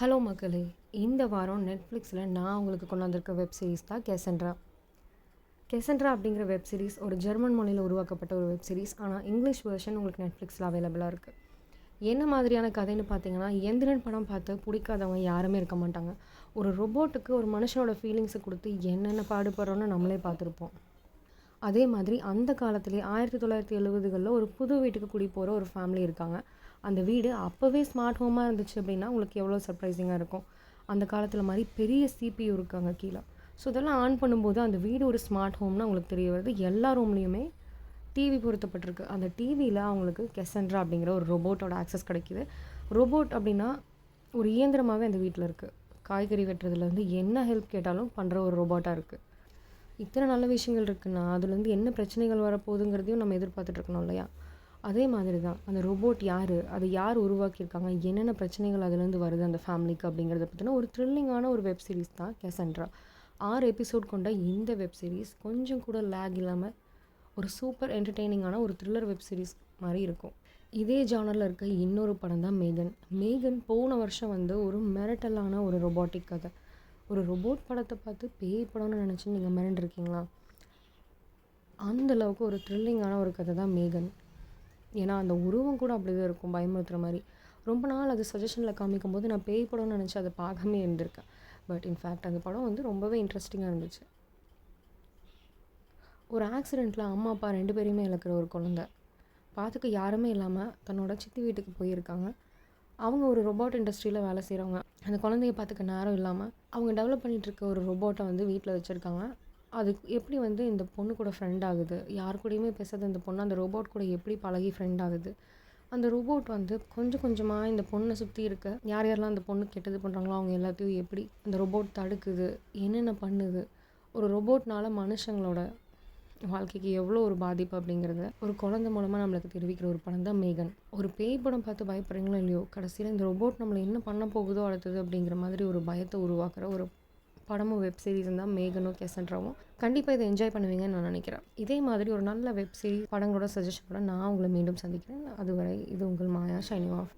Hello மக்களே! இந்த வாரம் நெட்ஃப்ளிக்ஸில் நான் உங்களுக்கு கொண்டு வந்திருக்க வெப் சீரிஸ் தான் கெசன்ட்ரா. கெசன்ட்ரா அப்படிங்கிற வெப் சீரிஸ் ஒரு ஜெர்மன் மொழியில் உருவாக்கப்பட்ட ஒரு வெப் சீரிஸ். ஆனால் இங்கிலீஷ் வெர்ஷன் உங்களுக்கு நெட்ஃப்ளிக்ஸில் அவைலபிளாக இருக்குது. என்ன மாதிரியான கதைன்னு பார்த்தீங்கன்னா, எந்திரன் படம் பார்த்து பிடிக்காதவங்க யாருமே இருக்க மாட்டாங்க. ஒரு ரொபோட்டுக்கு ஒரு மனுஷனோட ஃபீலிங்ஸை கொடுத்து என்னென்ன பாடுபடுறோன்னு நம்மளே பார்த்துருப்போம். அதே மாதிரி அந்த காலத்திலே 1970களில் ஒரு புது வீட்டுக்கு குடி போகிற ஒரு ஃபேமிலி இருக்காங்க. அந்த வீடு அப்போவே ஸ்மார்ட் ஹோமாக இருந்துச்சு அப்படின்னா உங்களுக்கு எவ்வளோ சர்ப்ரைசிங்காக இருக்கும். அந்த காலத்தில் மாதிரி பெரிய சிபியூ இருக்காங்க கீழே. ஸோ இதெல்லாம் ஆன் பண்ணும்போது அந்த வீடு ஒரு ஸ்மார்ட் ஹோம்னு அவங்களுக்கு தெரிய வருது. எல்லா ரூம்லேயுமே டிவி பொருத்தப்பட்டிருக்கு. அந்த டிவியில் அவங்களுக்கு கெசன்ட்ரா அப்படிங்கிற ஒரு ரோபோட்டோட ஆக்சஸ் கிடைக்கிது. ரோபோட் அப்படின்னா ஒரு இயந்திரமாகவே அந்த வீட்டில் இருக்குது. காய்கறி வெட்டுறதுலேருந்து என்ன ஹெல்ப் கேட்டாலும் பண்ணுற ஒரு ரோபோட்டாக இருக்குது. இத்தனை நல்ல விஷயங்கள் இருக்குன்னா அதுலேருந்து என்ன பிரச்சனைகள் வரப்போகுதுங்கிறதையும் நம்ம எதிர்பார்த்துட்ருக்கணும் இல்லையா? அதே மாதிரி தான் அந்த ரோபோட் யார், அதை யார் உருவாக்கியிருக்காங்க, என்னென்ன பிரச்சனைகள் அதுலேருந்து வருது அந்த ஃபேமிலிக்கு அப்படிங்கிறத பற்றின ஒரு த்ரில்லிங்கான ஒரு வெப் சீரிஸ் தான் கெசன்ட்ரா. 6 எபிசோட் கொண்ட இந்த வெப் சீரிஸ் கொஞ்சம் கூட லேக் இல்லாமல் ஒரு சூப்பர் என்டர்டெய்னிங்கான ஒரு த்ரில்லர் வெப் சீரிஸ் மாதிரி இருக்கும். இதே ஜானரில் இருக்க இன்னொரு படம் தான் மேகன். மேகன் போன வருஷம் வந்து ஒரு மிரட்டலான ஒரு ரொபாட்டிக் கதை. ஒரு ரொபோட் படத்தை பார்த்து பேய் படம்னு நினச்சி நீங்கள் மிரண்டிருக்கீங்களா? அந்தளவுக்கு ஒரு த்ரில்லிங்கான ஒரு கதை தான் மேகன். ஏன்னா அந்த உருவம் கூட அப்படி தான் இருக்கும், பயமுறுத்துகிற மாதிரி. ரொம்ப நாள் அது சஜஷனில் காமிக்கும்போது நான் பேய் படம்னு நினச்சி அதை பார்க்காமே இருந்திருக்கேன். பட் இன்ஃபேக்ட் அந்த படம் வந்து ரொம்பவே இன்ட்ரெஸ்டிங்காக இருந்துச்சு. ஒரு ஆக்சிடெண்ட்டில் அம்மா அப்பா 2 பேரையுமே இழக்கிற ஒரு குழந்தை பார்த்துக்க யாருமே இல்லாமல் தன்னோட சித்தி வீட்டுக்கு போயிருக்காங்க. அவங்க ஒரு ரொபோட் இண்டஸ்ட்ரியில் வேலை செய்கிறவங்க. அந்த குழந்தைய பார்த்துக்க நேரம் இல்லாமல் அவங்க டெவலப் பண்ணிகிட்ருக்க ஒரு ரொபோட்டை வந்து வீட்டில் வச்சுருக்காங்க. அது எப்படி வந்து இந்த பொண்ணு கூட ஃப்ரெண்ட் ஆகுது, யார் கூடயுமே பேசாத இந்த பொண்ணு அந்த ரோபோட் கூட எப்படி பழகி ஃப்ரெண்ட் ஆகுது, அந்த ரோபோட் வந்து கொஞ்சம் கொஞ்சமாக இந்த பொண்ணை சுற்றி இருக்க யார் யாரெல்லாம் அந்த பொண்ணு கெட்டது பண்ணுறாங்களோ அவங்க எல்லாத்தையும் எப்படி அந்த ரோபோட் தடுக்குது, என்னென்ன பண்ணுது, ஒரு ரோபோட்னால மனுஷங்களோட வாழ்க்கைக்கு எவ்வளோ ஒரு பாதிப்பு அப்படிங்கிறத ஒரு குழந்தை மூலமாக நம்மளுக்கு தெரிவிக்கிற ஒரு படம் தான் மேகன். ஒரு பேய் படம் பார்த்து பயப்படுறீங்களோ இல்லையோ, கடைசியில் இந்த ரோபோட் நம்மளை என்ன பண்ண போகுதோ அடுத்தது அப்படிங்கிற மாதிரி ஒரு பயத்தை உருவாக்குற ஒரு படமும் வெப் சீரிஸும் தான் மேகனும் கெசன்ட்ராவும். கண்டிப்பாக இதை என்ஜாய் பண்ணுவீங்கன்னு நான் நினைக்கிறேன். இதே மாதிரி ஒரு நல்ல வெப் சீரிஸ் படங்களோட சஜஷனோட நான் உங்களை மீண்டும் சந்திக்கிறேன். அதுவரை இது உங்கள் மாயா ஷைனிங் ஆஃப்.